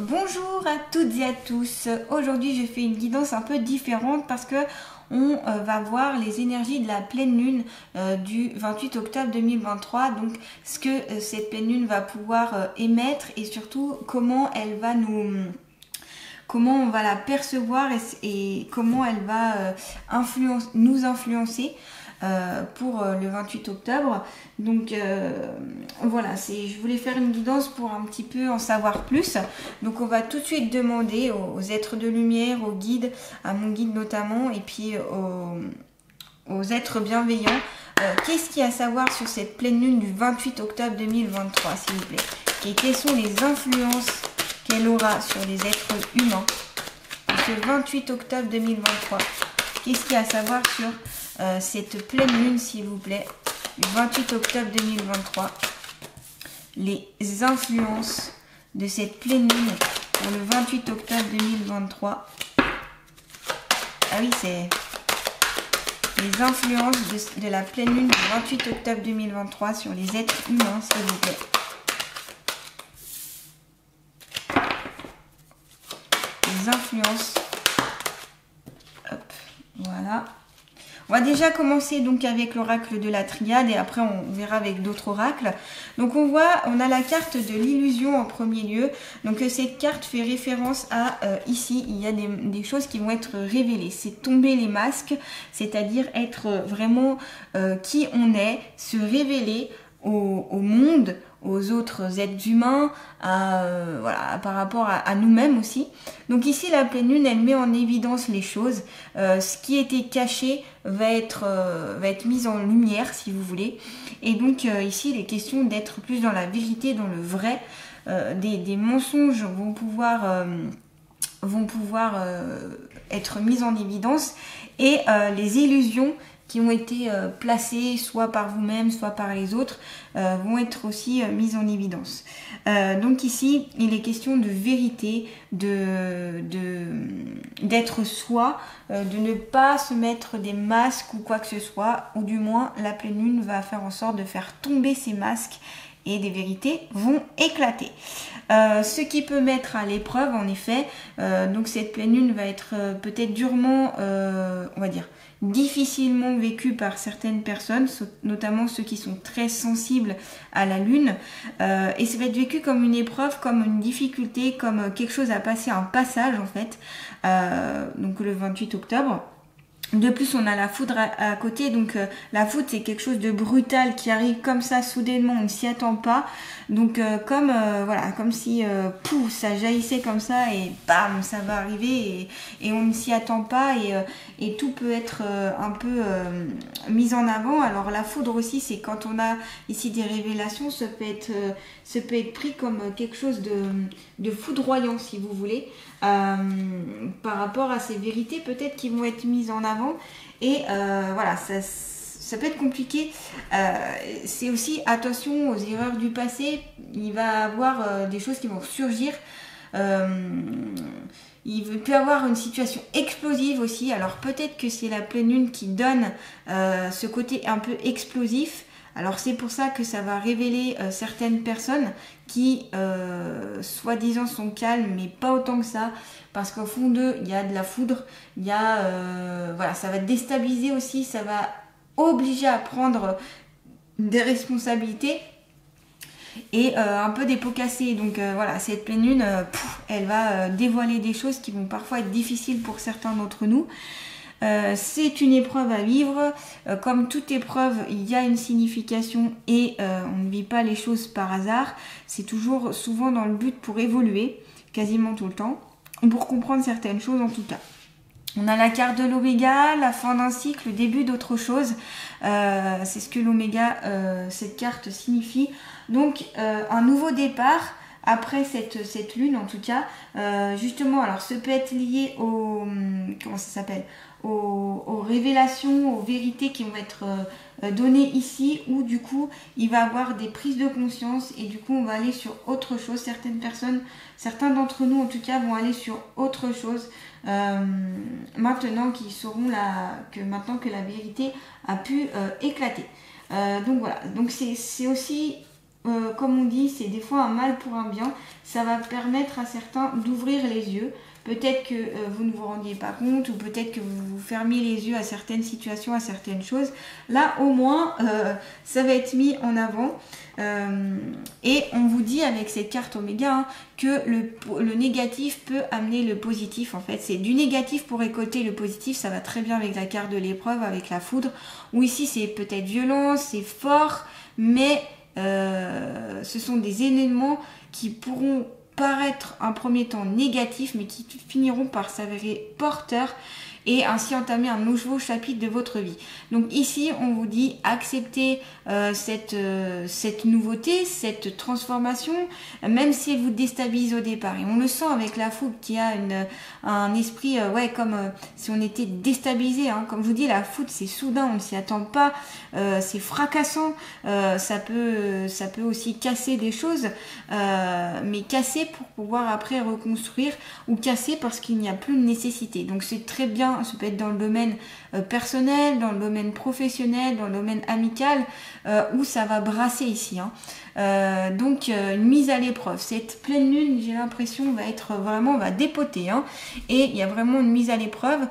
Bonjour à toutes et à tous. Aujourd'hui, je fais une guidance un peu différente parce que on va voir les énergies de la pleine lune du 28 octobre 2023. Donc, ce que cette pleine lune va pouvoir émettre et surtout comment elle va comment on va la percevoir et comment elle va nous influencer. Pour le 28 octobre. Donc voilà, je voulais faire une guidance pour un petit peu en savoir plus. Donc on va tout de suite demander aux êtres de lumière, aux guides, à mon guide notamment, et puis aux êtres bienveillants, qu'est-ce qu'il y a à savoir sur cette pleine lune du 28 octobre 2023, s'il vous plaît. Et quelles sont les influences qu'elle aura sur les êtres humains ce 28 octobre 2023. Qu'est-ce qu'il y a à savoir sur cette pleine lune, s'il vous plaît, du 28 octobre 2023. Les influences de cette pleine lune pour le 28 octobre 2023. Ah oui, c'est les influences de la pleine lune du 28 octobre 2023 sur les êtres humains, s'il vous plaît. Les influences. Hop, voilà. On va déjà commencer donc avec l'oracle de la triade et après on verra avec d'autres oracles. Donc on a la carte de l'illusion en premier lieu. Donc cette carte fait référence à ici, il y a des choses qui vont être révélées. C'est tomber les masques, c'est-à-dire être vraiment qui on est, se révéler au monde, aux autres êtres humains, voilà, par rapport à nous-mêmes aussi. Donc ici, la pleine lune, elle met en évidence les choses. Ce qui était caché va être mis en lumière, si vous voulez. Et donc ici, il est question d'être plus dans la vérité, dans le vrai. Des mensonges vont pouvoir être mis en évidence. Et les illusions qui ont été placées soit par vous-même, soit par les autres, vont être aussi mises en évidence. Donc ici, il est question de vérité, d'être soi, de ne pas se mettre des masques ou quoi que ce soit, ou du moins la pleine lune va faire en sorte de faire tomber ces masques et des vérités vont éclater. Ce qui peut mettre à l'épreuve, en effet, donc cette pleine lune va être peut-être durement, on va dire, difficilement vécue par certaines personnes, notamment ceux qui sont très sensibles à la lune, et ça va être vécu comme une épreuve, comme une difficulté, comme quelque chose à passer, un passage en fait, donc le 28 octobre. De plus, on a la foudre à côté, donc la foudre c'est quelque chose de brutal qui arrive comme ça soudainement, on ne s'y attend pas. Donc voilà, comme si pouf, ça jaillissait comme ça et bam, ça va arriver et on ne s'y attend pas et tout peut être un peu mis en avant. Alors la foudre aussi, c'est quand on a ici des révélations, ça peut être pris comme quelque chose de foudroyant, si vous voulez, par rapport à ces vérités peut-être qui vont être mises en avant. Et voilà, ça peut être compliqué. C'est aussi attention aux erreurs du passé. Il va y avoir des choses qui vont surgir. Il peut y avoir une situation explosive aussi. Alors peut-être que c'est la pleine lune qui donne ce côté un peu explosif. Alors c'est pour ça que ça va révéler certaines personnes qui soi-disant sont calmes mais pas autant que ça, parce qu'au fond d'eux il y a de la foudre, il y a voilà, ça va déstabiliser aussi, ça va obliger à prendre des responsabilités et un peu des pots cassés. Donc voilà, cette pleine lune elle va dévoiler des choses qui vont parfois être difficiles pour certains d'entre nous. C'est une épreuve à vivre. Comme toute épreuve, il y a une signification et on ne vit pas les choses par hasard. C'est toujours souvent dans le but pour évoluer, quasiment tout le temps, ou pour comprendre certaines choses en tout cas. On a la carte de l'oméga, la fin d'un cycle, le début d'autre chose. C'est ce que l'oméga, cette carte signifie. Donc un nouveau départ. Après cette lune en tout cas, justement, alors ce peut être lié comment ça s'appelle, aux révélations, aux vérités qui vont être données ici, où du coup il va y avoir des prises de conscience et du coup on va aller sur autre chose. Certaines personnes, certains d'entre nous en tout cas vont aller sur autre chose maintenant qu'ils sauront maintenant que la vérité a pu éclater. Donc voilà, donc c'est aussi comme on dit, c'est des fois un mal pour un bien. Ça va permettre à certains d'ouvrir les yeux. Peut-être que vous ne vous rendiez pas compte ou peut-être que vous fermiez les yeux à certaines situations, à certaines choses. Là, au moins, ça va être mis en avant. Et on vous dit avec cette carte Oméga hein, que le négatif peut amener le positif. En fait, c'est du négatif pour récolter le positif. Ça va très bien avec la carte de l'épreuve, avec la foudre. Ou ici, c'est peut-être violent, c'est fort, mais ce sont des éléments qui pourront paraître un premier temps négatifs mais qui finiront par s'avérer porteurs et ainsi entamer un nouveau chapitre de votre vie. Donc ici, on vous dit acceptez cette nouveauté, cette transformation, même si elle vous déstabilise au départ. Et on le sent avec la foudre qui a un esprit, comme si on était déstabilisé. Hein. Comme je vous dis, la foudre, c'est soudain, on ne s'y attend pas, c'est fracassant, ça peut aussi casser des choses, mais casser pour pouvoir après reconstruire ou casser parce qu'il n'y a plus de nécessité. Donc c'est très bien. Ça peut être dans le domaine personnel, dans le domaine professionnel, dans le domaine amical, où ça va brasser ici. Hein. Donc une mise à l'épreuve. Cette pleine lune, j'ai l'impression, va dépoter. Hein. Et il y a vraiment une mise à l'épreuve.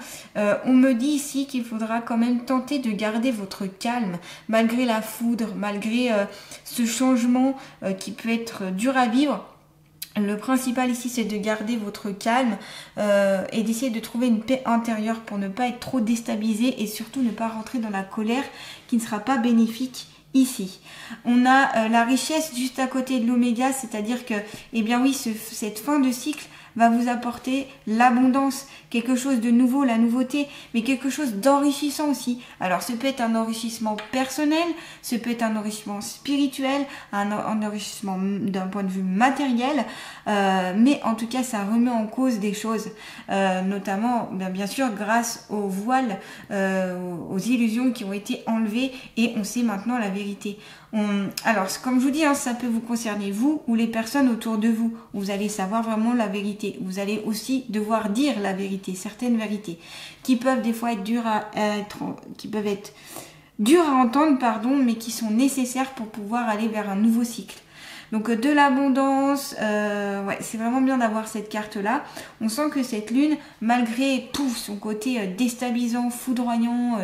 On me dit ici qu'il faudra quand même tenter de garder votre calme, malgré la foudre, malgré ce changement qui peut être dur à vivre. Le principal ici, c'est de garder votre calme et d'essayer de trouver une paix intérieure pour ne pas être trop déstabilisé et surtout ne pas rentrer dans la colère qui ne sera pas bénéfique ici. On a la richesse juste à côté de l'oméga, c'est-à-dire que, eh bien oui, cette fin de cycle va vous apporter l'abondance, quelque chose de nouveau, la nouveauté, mais quelque chose d'enrichissant aussi. Alors, ce peut être un enrichissement personnel, ce peut être un enrichissement spirituel, un enrichissement d'un point de vue matériel, mais en tout cas, ça remet en cause des choses, notamment, bien sûr, grâce aux voiles, aux illusions qui ont été enlevées et on sait maintenant la vérité. Alors, comme je vous dis, hein, ça peut vous concerner vous ou les personnes autour de vous. Vous allez savoir vraiment la vérité. Vous allez aussi devoir dire la vérité, certaines vérités, qui peuvent des fois être dures à entendre, mais qui sont nécessaires pour pouvoir aller vers un nouveau cycle. Donc de l'abondance, c'est vraiment bien d'avoir cette carte-là. On sent que cette lune, malgré son côté déstabilisant, foudroyant,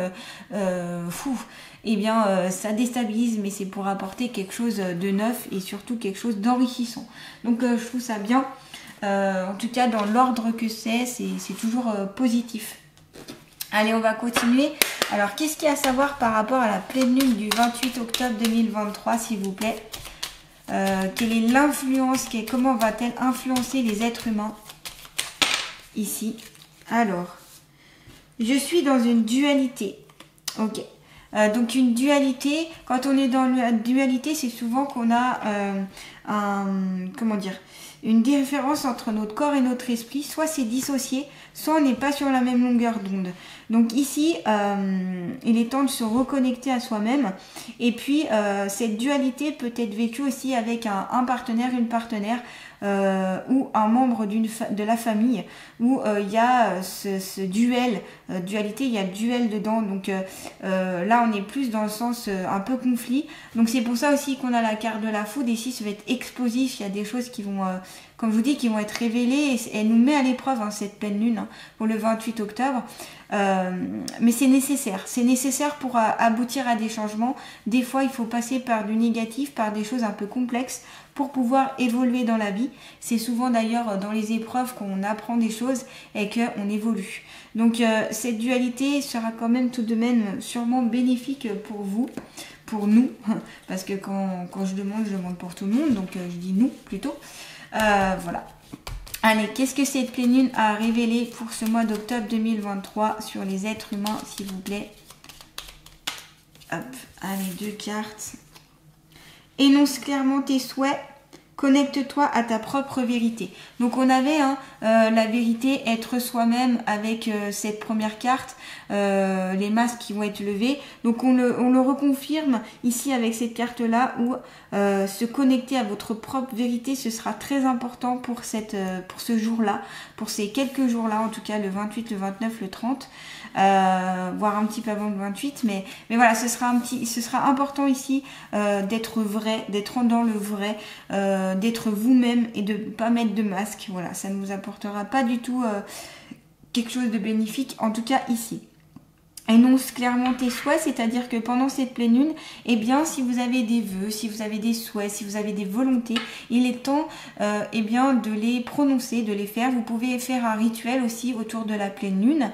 ça déstabilise, mais c'est pour apporter quelque chose de neuf et surtout quelque chose d'enrichissant. Donc je trouve ça bien. En tout cas, dans l'ordre que c'est toujours positif. Allez, on va continuer. Alors, qu'est-ce qu'il y a à savoir par rapport à la pleine lune du 28 octobre 2023, s'il vous plaît? Quelle est l'influence, comment va-t-elle influencer les êtres humains ici? Alors, je suis dans une dualité. Ok. Donc une dualité, quand on est dans la dualité, c'est souvent qu'on a une différence entre notre corps et notre esprit. Soit c'est dissocié, soit on n'est pas sur la même longueur d'onde. Donc ici, il est temps de se reconnecter à soi-même. Et puis, cette dualité peut être vécue aussi avec un partenaire, une partenaire, ou un membre de la famille, où il y a ce duel, dualité, il y a le duel dedans. Donc là, on est plus dans le sens un peu conflit. Donc c'est pour ça aussi qu'on a la carte de la foudre. Ici, ça va être explosif. Il y a des choses qui vont, comme je vous dis, qui vont être révélées. Et elle nous met à l'épreuve, hein, cette pleine lune, hein, pour le 28 octobre. Mais c'est nécessaire. C'est nécessaire pour aboutir à des changements. Des fois, il faut passer par du négatif, par des choses un peu complexes pour pouvoir évoluer dans la vie. C'est souvent d'ailleurs dans les épreuves qu'on apprend des choses et qu'on évolue. Donc cette dualité sera quand même tout de même sûrement bénéfique pour vous, pour nous, parce que quand je demande pour tout le monde, donc je dis nous plutôt. Voilà. Allez, qu'est-ce que cette pleine lune a révélé pour ce mois d'octobre 2023 sur les êtres humains, s'il vous plaît? Hop, allez, 2 cartes. Énonce clairement tes souhaits, Connecte-toi à ta propre vérité. Donc on avait la vérité, être soi-même avec cette première carte, les masques qui vont être levés. Donc on le reconfirme ici avec cette carte-là où se connecter à votre propre vérité, ce sera très important pour ce jour-là, pour ces quelques jours-là, en tout cas le 28, le 29, le 30. Voire un petit peu avant le 28, mais voilà, ce sera important ici d'être vrai, d'être dans le vrai, d'être vous-même et de ne pas mettre de masque. Voilà, ça ne vous apportera pas du tout quelque chose de bénéfique, en tout cas ici. Énonce clairement tes souhaits, c'est-à-dire que pendant cette pleine lune, eh bien, si vous avez des vœux, si vous avez des souhaits, si vous avez des volontés, il est temps eh bien, de les prononcer, de les faire. Vous pouvez faire un rituel aussi autour de la pleine lune,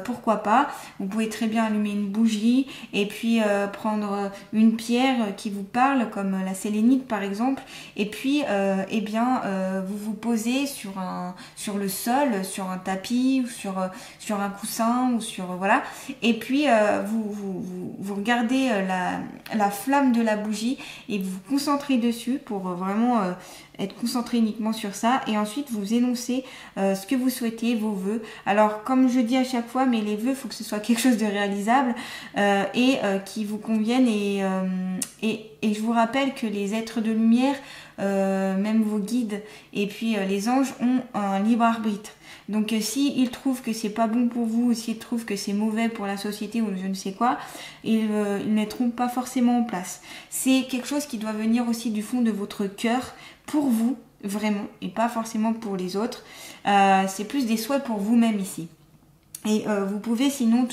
pourquoi pas. Vous pouvez très bien allumer une bougie et puis prendre une pierre qui vous parle, comme la sélénite par exemple, et puis eh bien, vous vous posez sur le sol, sur un tapis, ou sur un coussin, ou sur... voilà. Et puis, vous regardez la flamme de la bougie et vous vous concentrez dessus pour vraiment être concentré uniquement sur ça. Et ensuite, vous énoncez ce que vous souhaitez, vos vœux. Alors, comme je dis à chaque fois, mais les vœux, il faut que ce soit quelque chose de réalisable et qui vous convienne. Et je vous rappelle que les êtres de lumière, même vos guides et puis les anges ont un libre arbitre. Donc s'ils trouvent que c'est pas bon pour vous, ou s'ils trouvent que c'est mauvais pour la société ou je ne sais quoi, ils ne mettront pas forcément en place. C'est quelque chose qui doit venir aussi du fond de votre cœur, pour vous, vraiment, et pas forcément pour les autres. C'est plus des souhaits pour vous-même ici. Et vous pouvez sinon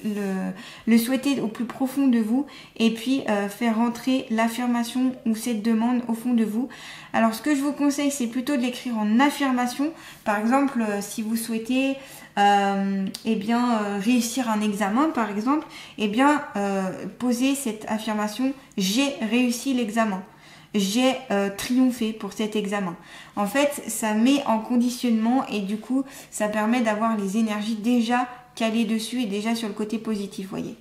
le souhaiter au plus profond de vous et puis faire rentrer l'affirmation ou cette demande au fond de vous. Alors ce que je vous conseille, c'est plutôt de l'écrire en affirmation. Par exemple, si vous souhaitez eh bien, réussir un examen par exemple, eh bien posez cette affirmation: j'ai réussi l'examen. J'ai triomphé pour cet examen. En fait, ça met en conditionnement et du coup, ça permet d'avoir les énergies déjà calées dessus et déjà sur le côté positif, voyez.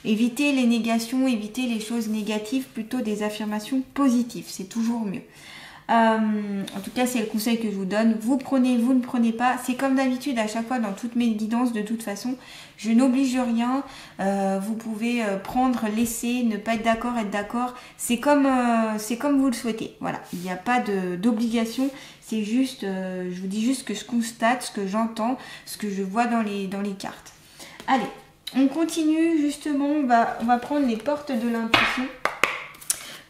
Évitez les négations, évitez les choses négatives, plutôt des affirmations positives, c'est toujours mieux. En tout cas, c'est le conseil que je vous donne. Vous prenez, vous ne prenez pas. C'est comme d'habitude à chaque fois dans toutes mes guidances. De toute façon, je n'oblige rien. Vous pouvez prendre, laisser, ne pas être d'accord, être d'accord. C'est comme vous le souhaitez. Voilà, il n'y a pas d'obligation. C'est juste, je vous dis juste ce que je constate, ce que j'entends, ce que je vois dans les cartes. Allez, on continue justement. On va prendre les portes de l'intuition.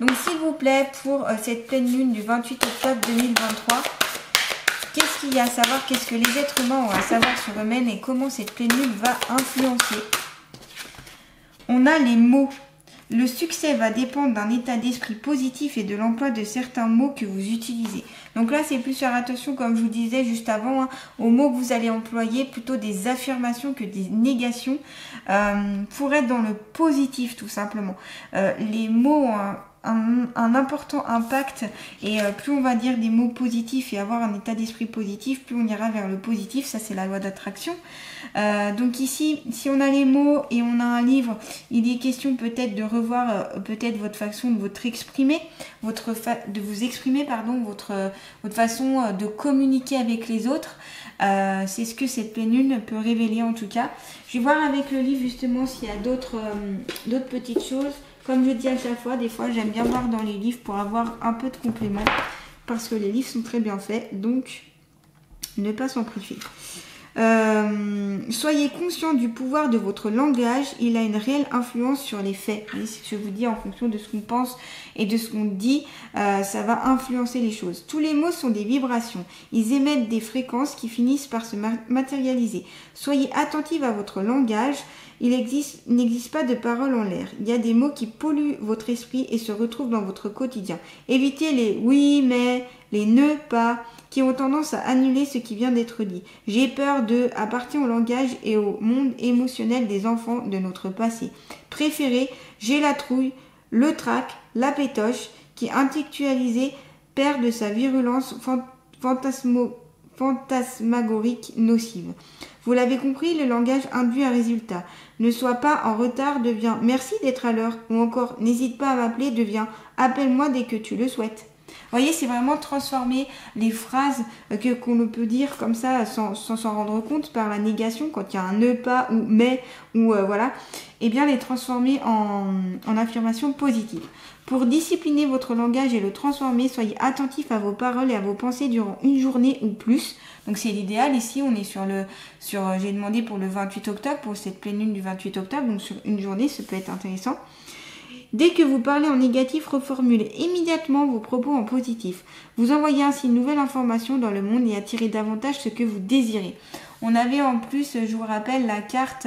Donc s'il vous plaît, pour cette pleine lune du 28 octobre 2023, qu'est-ce qu'il y a à savoir, qu'est-ce que les êtres humains ont à savoir sur eux-mêmes et comment cette pleine lune va influencer? On a les mots. Le succès va dépendre d'un état d'esprit positif et de l'emploi de certains mots que vous utilisez. Donc là, c'est plus faire attention, comme je vous disais juste avant, aux mots que vous allez employer, plutôt des affirmations que des négations, pour être dans le positif tout simplement. Les mots ont un important impact et plus on va dire des mots positifs et avoir un état d'esprit positif, plus on ira vers le positif. Ça, c'est la loi d'attraction. Donc ici, si on a les mots et on a un livre, il est question peut-être de revoir peut-être votre façon de votre façon de communiquer avec les autres. C'est ce que cette pleine lune peut révéler en tout cas. Je vais voir avec le livre justement s'il y a d'autres petites choses. Comme je dis à chaque fois, des fois j'aime bien voir dans les livres pour avoir un peu de complément parce que les livres sont très bien faits, donc ne pas s'en priver. Soyez conscient du pouvoir de votre langage, il a une réelle influence sur les faits. Oui, c'est ce que je vous dis, en fonction de ce qu'on pense et de ce qu'on dit, ça va influencer les choses. Tous les mots sont des vibrations, ils émettent des fréquences qui finissent par se matérialiser. Soyez attentifs à votre langage. Il n'existe pas de paroles en l'air. Il y a des mots qui polluent votre esprit et se retrouvent dans votre quotidien. Évitez les oui, mais, les ne, pas, qui ont tendance à annuler ce qui vient d'être dit. J'ai peur de appartient au langage et au monde émotionnel des enfants de notre passé. Préférez, j'ai la trouille, le trac, la pétoche, qui intellectualisé perd de sa virulence fantasmagorique nocive. Vous l'avez compris, le langage induit un résultat. Ne sois pas en retard devient merci d'être à l'heure ou encore n'hésite pas à m'appeler devient appelle-moi dès que tu le souhaites. Vous voyez, c'est vraiment transformer les phrases qu'on peut dire comme ça sans s'en rendre compte par la négation, quand il y a un ne pas ou mais ou voilà, et bien les transformer en affirmations positives. Pour discipliner votre langage et le transformer, soyez attentif à vos paroles et à vos pensées durant une journée ou plus. Donc c'est l'idéal. Ici, on est j'ai demandé pour le 28 octobre, pour cette pleine lune du 28 octobre, donc sur une journée, ça peut être intéressant. Dès que vous parlez en négatif, reformulez immédiatement vos propos en positif. Vous envoyez ainsi une nouvelle information dans le monde et attirez davantage ce que vous désirez. On avait en plus, je vous rappelle, la carte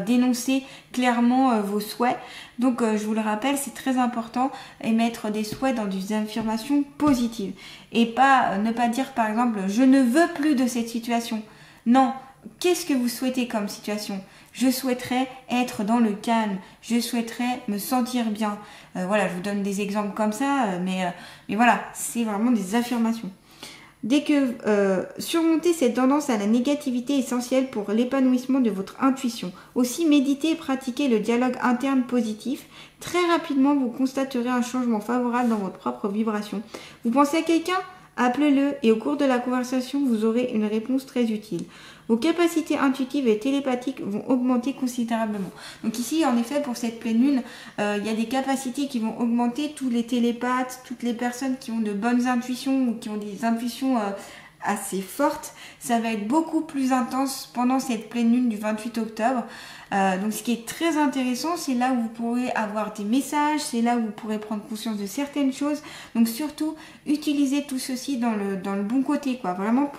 dénoncer clairement vos souhaits. Donc je vous le rappelle, c'est très important, émettre des souhaits dans des affirmations positives. Et ne pas dire par exemple, je ne veux plus de cette situation. Non, qu'est-ce que vous souhaitez comme situation ? Je souhaiterais être dans le calme, je souhaiterais me sentir bien. Voilà, je vous donne des exemples comme ça, mais voilà, c'est vraiment des affirmations. Dès que surmonter cette tendance à la négativité est essentielle pour l'épanouissement de votre intuition. Aussi, méditez et pratiquez le dialogue interne positif. Très rapidement, vous constaterez un changement favorable dans votre propre vibration. Vous pensez à quelqu'un ? Appelez-le et au cours de la conversation, vous aurez une réponse très utile. Vos capacités intuitives et télépathiques vont augmenter considérablement. Donc ici, en effet, pour cette pleine lune, il y a des capacités qui vont augmenter. Tous les télépathes, toutes les personnes qui ont de bonnes intuitions ou qui ont des intuitions assez fortes, ça va être beaucoup plus intense pendant cette pleine lune du 28 octobre. Donc ce qui est très intéressant, c'est là où vous pourrez avoir des messages, c'est là où vous pourrez prendre conscience de certaines choses. Donc surtout, utilisez tout ceci dans le bon côté, quoi. Vraiment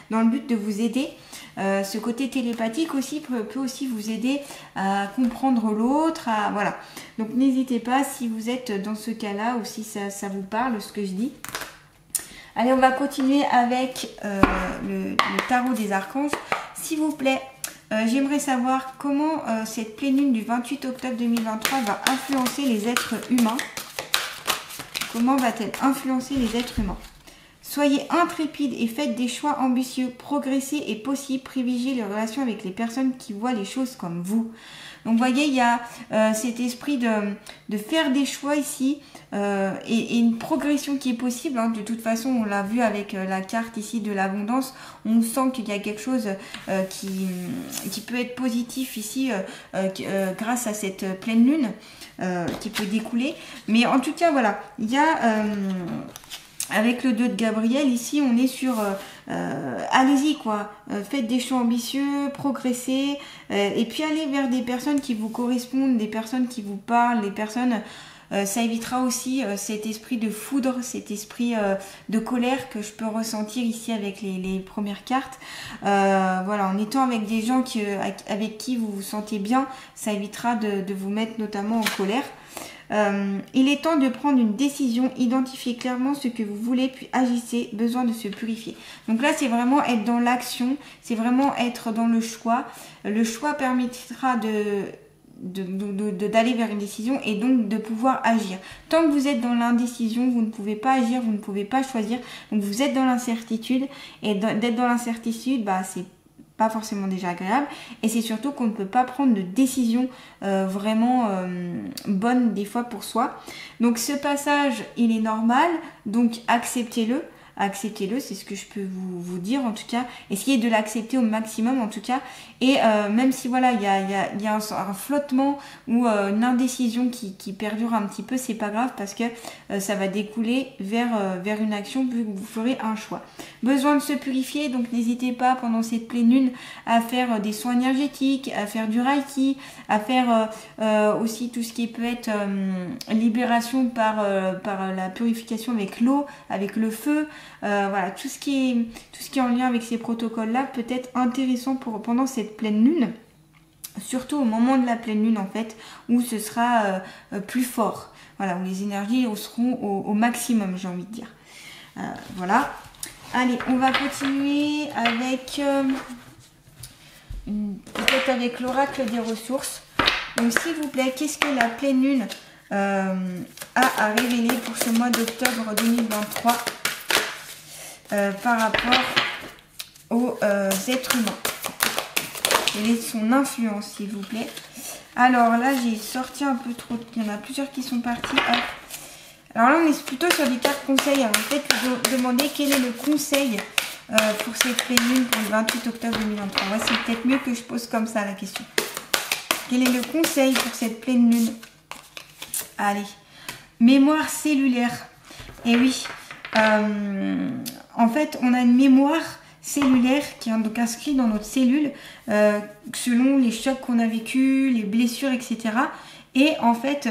dans le but de vous aider. Ce côté télépathique aussi peut aussi vous aider à comprendre l'autre, voilà. Donc n'hésitez pas si vous êtes dans ce cas-là ou si ça vous parle ce que je dis. Allez, on va continuer avec le tarot des archanges. S'il vous plaît, j'aimerais savoir comment cette pleine lune du 28 octobre 2023 va influencer les êtres humains. Comment va-t-elle influencer les êtres humains ? Soyez intrépides et faites des choix ambitieux. Progresser est possible. Privilégiez les relations avec les personnes qui voient les choses comme vous. Donc vous voyez, il y a cet esprit de faire des choix ici et une progression qui est possible. Hein. De toute façon, on l'a vu avec la carte ici de l'abondance. On sent qu'il y a quelque chose qui peut être positif ici grâce à cette pleine lune qui peut découler. Mais en tout cas, voilà, il y a... avec le 2 de Gabriel, ici, on est sur allez-y, quoi. Faites des choix ambitieux, progressez, et puis allez vers des personnes qui vous correspondent, des personnes qui vous parlent, des personnes... ça évitera aussi cet esprit de foudre, cet esprit de colère que je peux ressentir ici avec les premières cartes. Voilà, en étant avec des gens avec qui vous vous sentez bien, ça évitera de vous mettre notamment en colère. Il est temps de prendre une décision, identifier clairement ce que vous voulez, puis agissez, besoin de se purifier. Donc là, c'est vraiment être dans l'action, c'est vraiment être dans le choix. Le choix permettra d'aller vers une décision et donc de pouvoir agir. Tant que vous êtes dans l'indécision, vous ne pouvez pas agir, vous ne pouvez pas choisir. Donc vous êtes dans l'incertitude et d'être dans l'incertitude, c'est pas forcément déjà agréable et c'est surtout qu'on ne peut pas prendre de décision vraiment bonne des fois pour soi. Donc ce passage, il est normal, donc acceptez-le. Acceptez-le, c'est ce que je peux vous dire en tout cas. Essayez de l'accepter au maximum en tout cas. Et même si voilà, il y a un flottement ou une indécision qui perdure un petit peu, c'est pas grave parce que ça va découler vers une action vu que vous ferez un choix. Besoin de se purifier, donc n'hésitez pas pendant cette pleine lune à faire des soins énergétiques, à faire du reiki, à faire aussi tout ce qui peut être libération par la purification avec l'eau, avec le feu. Voilà, tout ce qui est en lien avec ces protocoles-là peut être intéressant pendant cette pleine lune, surtout au moment de la pleine lune en fait, où ce sera plus fort, voilà, où les énergies seront au maximum, j'ai envie de dire. Voilà. Allez, on va continuer avec peut-être avec l'oracle des ressources. Donc s'il vous plaît, qu'est-ce que la pleine lune a à révéler pour ce mois d'octobre 2023 par rapport aux êtres humains? Quelle est son influence, s'il vous plaît? Alors là, j'ai sorti un peu trop. Il y en a plusieurs qui sont partis. Alors là, on est plutôt sur des cartes conseils. Alors, peut-être vous demander quel est le conseil pour cette pleine lune pour le 28 octobre 2023. Moi, c'est peut-être mieux que je pose comme ça la question. Quel est le conseil pour cette pleine lune? Allez, mémoire cellulaire. Et oui, en fait, on a une mémoire cellulaire qui est donc inscrite dans notre cellule selon les chocs qu'on a vécus, les blessures, etc. Et en fait,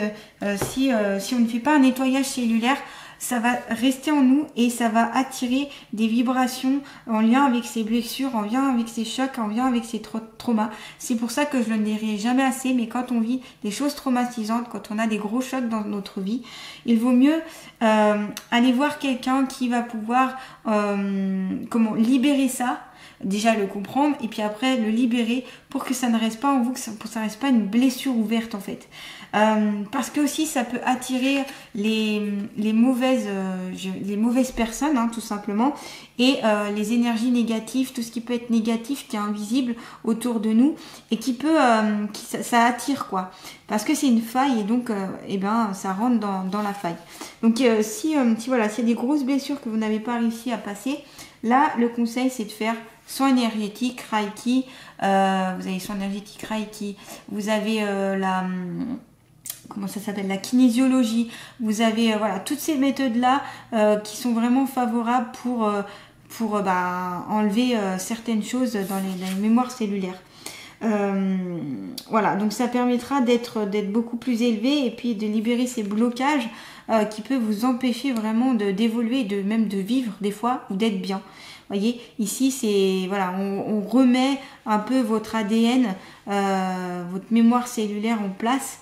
si on ne fait pas un nettoyage cellulaire, ça va rester en nous et ça va attirer des vibrations en lien avec ces blessures, en lien avec ces chocs, en lien avec ces traumas. C'est pour ça que je ne le dirai jamais assez, mais quand on vit des choses traumatisantes, quand on a des gros chocs dans notre vie, il vaut mieux aller voir quelqu'un qui va pouvoir libérer ça. Déjà le comprendre et puis après le libérer pour que ça ne reste pas en vous, pour que ça ne reste pas une blessure ouverte en fait. Parce que aussi ça peut attirer les mauvaises personnes hein, tout simplement et les énergies négatives, tout ce qui peut être négatif qui est invisible autour de nous et qui peut ça attire quoi. Parce que c'est une faille et donc ça rentre dans la faille. Donc si voilà, s'il y a des grosses blessures que vous n'avez pas réussi à passer, là le conseil c'est de faire soin énergétique, Reiki, vous avez soin énergétique, Reiki, vous avez comment ça s'appelle, la kinésiologie, vous avez voilà toutes ces méthodes-là qui sont vraiment favorables pour enlever certaines choses dans les mémoires cellulaires. Voilà, donc ça permettra d'être beaucoup plus élevé et puis de libérer ces blocages qui peuvent vous empêcher vraiment d'évoluer, même de vivre des fois ou d'être bien. Voyez, ici c'est voilà, on remet un peu votre ADN, votre mémoire cellulaire en place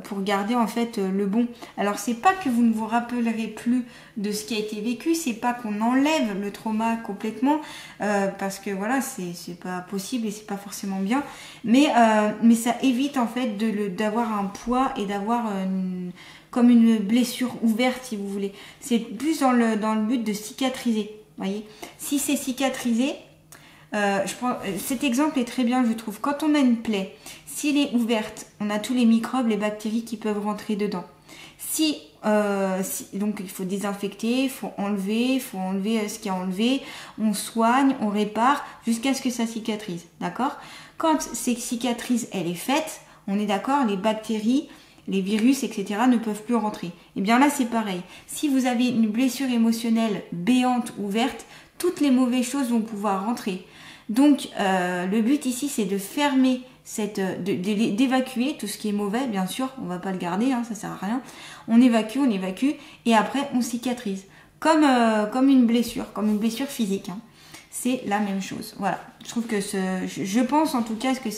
pour garder en fait le bon. Alors c'est pas que vous ne vous rappellerez plus de ce qui a été vécu, c'est pas qu'on enlève le trauma complètement parce que voilà c'est pas possible et c'est pas forcément bien, mais ça évite en fait d'avoir un poids et d'avoir comme une blessure ouverte si vous voulez. C'est plus dans le but de cicatriser. Voyez, si c'est cicatrisé, cet exemple est très bien, je trouve. Quand on a une plaie, s'il est ouverte, on a tous les microbes, les bactéries qui peuvent rentrer dedans. Donc il faut désinfecter, il faut enlever ce qui est enlevé, on soigne, on répare jusqu'à ce que ça cicatrise, d'accord? Quand cette cicatrice elle est faite, on est d'accord, les bactéries, les virus, etc. ne peuvent plus rentrer. Et bien là, c'est pareil. Si vous avez une blessure émotionnelle béante, ouverte, toutes les mauvaises choses vont pouvoir rentrer. Donc, le but ici, c'est de fermer, d'évacuer tout ce qui est mauvais, bien sûr. On ne va pas le garder, hein, ça sert à rien. On évacue, et après, on cicatrise. Comme une blessure physique. Hein. C'est la même chose. Voilà. Je trouve que je pense en tout cas que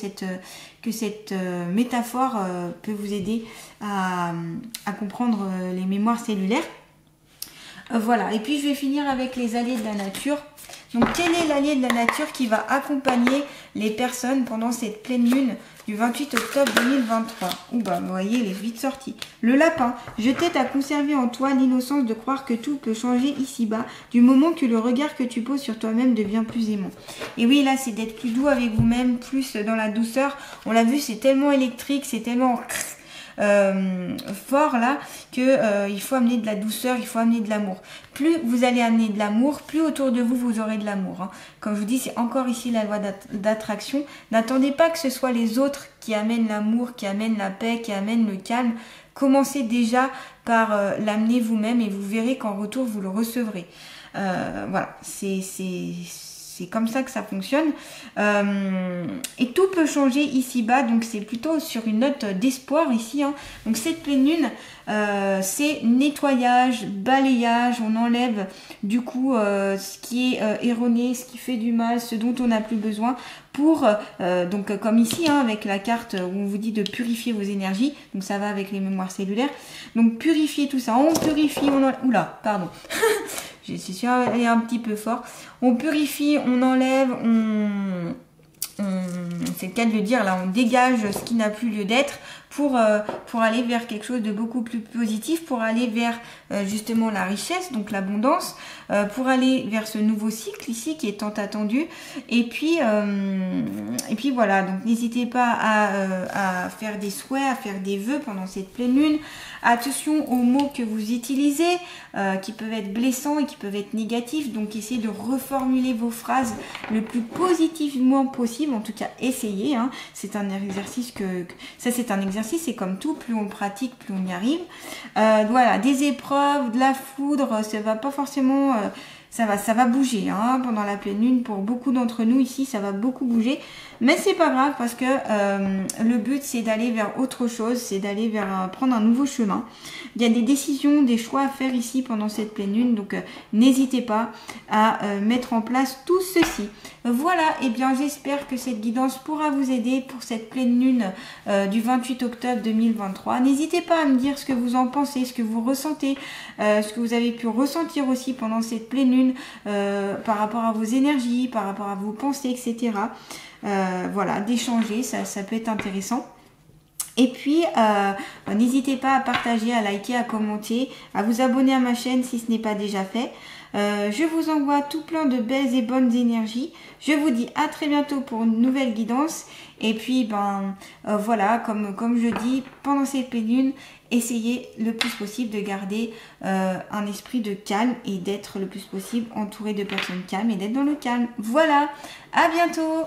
cette métaphore peut vous aider à comprendre les mémoires cellulaires. Voilà. Et puis je vais finir avec les alliés de la nature. Donc quel est l'allié de la nature qui va accompagner les personnes pendant cette pleine lune du 28 octobre 2023? Ouh bah vous voyez, elle est vite sortie. Le lapin, je t'aide à conserver en toi l'innocence de croire que tout peut changer ici-bas du moment que le regard que tu poses sur toi-même devient plus aimant. Et oui, là c'est d'être plus doux avec vous-même, plus dans la douceur. On l'a vu, c'est tellement électrique, c'est tellement fort là que il faut amener de la douceur, il faut amener de l'amour. Plus vous allez amener de l'amour, plus autour de vous vous aurez de l'amour. Hein. Comme je vous dis, c'est encore ici la loi d'attraction. N'attendez pas que ce soit les autres qui amènent l'amour, qui amènent la paix, qui amènent le calme. Commencez déjà par l'amener vous-même et vous verrez qu'en retour vous le recevrez. Voilà, c'est comme ça que ça fonctionne. Et tout peut changer ici-bas. Donc c'est plutôt sur une note d'espoir ici. Hein. Donc cette pleine lune, c'est nettoyage, balayage. On enlève du coup ce qui est erroné, ce qui fait du mal, ce dont on n'a plus besoin. Pour, donc comme ici, hein, avec la carte où on vous dit de purifier vos énergies. Donc ça va avec les mémoires cellulaires. Donc purifier tout ça. On purifie, oula, pardon. Je suis allée un petit peu fort. On purifie, on enlève, on c'est le cas de le dire, là on dégage ce qui n'a plus lieu d'être pour aller vers quelque chose de beaucoup plus positif, pour aller vers justement la richesse, donc l'abondance, pour aller vers ce nouveau cycle ici qui est tant attendu. Et puis voilà, donc n'hésitez pas à faire des souhaits, à faire des vœux pendant cette pleine lune. Attention aux mots que vous utilisez, qui peuvent être blessants et qui peuvent être négatifs, donc essayez de reformuler vos phrases le plus positivement possible, en tout cas essayez, hein. C'est un exercice c'est un exercice, c'est comme tout, plus on pratique, plus on y arrive. Voilà, des épreuves, de la foudre, ça va pas forcément... ça va bouger hein, pendant la pleine lune. Pour beaucoup d'entre nous ici, ça va beaucoup bouger. Mais c'est pas grave parce que le but, c'est d'aller vers autre chose. C'est d'aller vers prendre un nouveau chemin. Il y a des décisions, des choix à faire ici pendant cette pleine lune. Donc, n'hésitez pas à mettre en place tout ceci. Voilà, et bien j'espère que cette guidance pourra vous aider pour cette pleine lune du 28 octobre 2023. N'hésitez pas à me dire ce que vous en pensez, ce que vous ressentez, ce que vous avez pu ressentir aussi pendant cette pleine lune par rapport à vos énergies, par rapport à vos pensées, etc. Voilà, d'échanger, ça peut être intéressant. Et puis, n'hésitez pas à partager, à liker, à commenter, à vous abonner à ma chaîne si ce n'est pas déjà fait. Je vous envoie tout plein de belles et bonnes énergies. Je vous dis à très bientôt pour une nouvelle guidance. Et puis, voilà, comme je dis, pendant cette pleine lune, essayez le plus possible de garder un esprit de calme et d'être le plus possible entouré de personnes calmes et d'être dans le calme. Voilà, à bientôt!